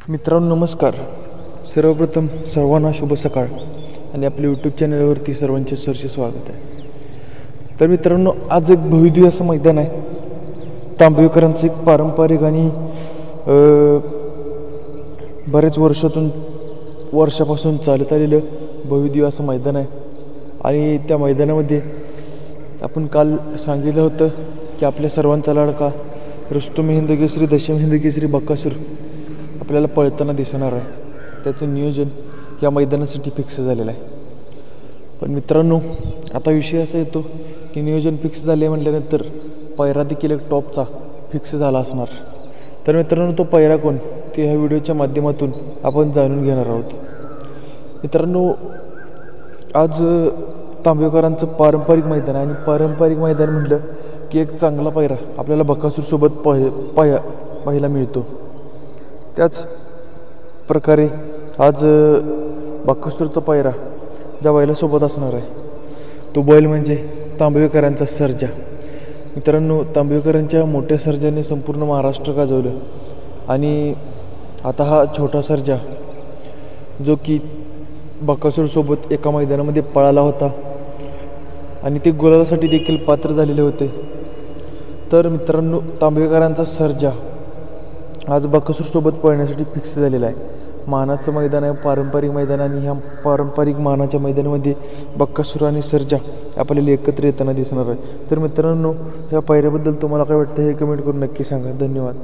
मित्रांनो नमस्कार. सर्वप्रथम सर्वांना शुभ सकाळ आणि आपल्या यूट्यूब चॅनलवरती सर्वांचे सरसे स्वागत आहे. तर मित्रांनो, आज एक भव्यदिव्य असं मैदान आहे. तांबवेकरांचं एक पारंपरिक आणि बरेच वर्षापासून चालत आलेलं भव्यदिव्य असं मैदान आहे. आणि त्या मैदानामध्ये आपण काल सांगितलं होतं की आपल्या सर्वांचा लाडका रुस्तुम हिंद केसरी, दशम हिंद केसरी बकासूर आपल्याला पळताना दिसणार आहे. त्याचं नियोजन या मैदानासाठी फिक्स झालेलं आहे. पण मित्रांनो, आता विषय असा येतो की नियोजन फिक्स झाले म्हटल्यानंतर पैरा देखील एक टॉपचा फिक्स झाला असणार. तर मित्रांनो, तो पैरा कोण ते ह्या व्हिडिओच्या माध्यमातून आपण जाणून घेणार आहोत. मित्रांनो, आज तांबवेकरांचं पारंपरिक मैदान आहे आणि पारंपरिक मैदान म्हटलं की एक चांगला पैरा आपल्याला बकासूरसोबत पाहायला मिळतो. त्याच प्रकारे आज बकासूरचा पायरा ज्या बैलासोबत असणार आहे तो बैल म्हणजे तांबवेकरांचा सर्जा. मित्रांनो, तांबवेकरांच्या मोठ्या सर्जाने संपूर्ण महाराष्ट्र गाजवलं आणि आता हा छोटा सर्जा जो की बकासूरसोबत एका मैदानामध्ये पळाला होता आणि ते गुलालासाठी देखील पात्र झालेले होते. तर मित्रांनो, तांबवेकरांचा सर्जा आज बकासूरसोबत पळण्यासाठी फिक्स झालेला आहे. मानाचं मैदान आहे, पारंपरिक मैदान, आणि ह्या पारंपरिक मानाच्या मैदानामध्ये बकासूर आणि सर्जा आपल्याला एकत्र येताना दिसणार आहे. तर मित्रांनो, ह्या पायऱ्याबद्दल तुम्हाला काय वाटतं हे कमेंट करून नक्की सांगा. धन्यवाद.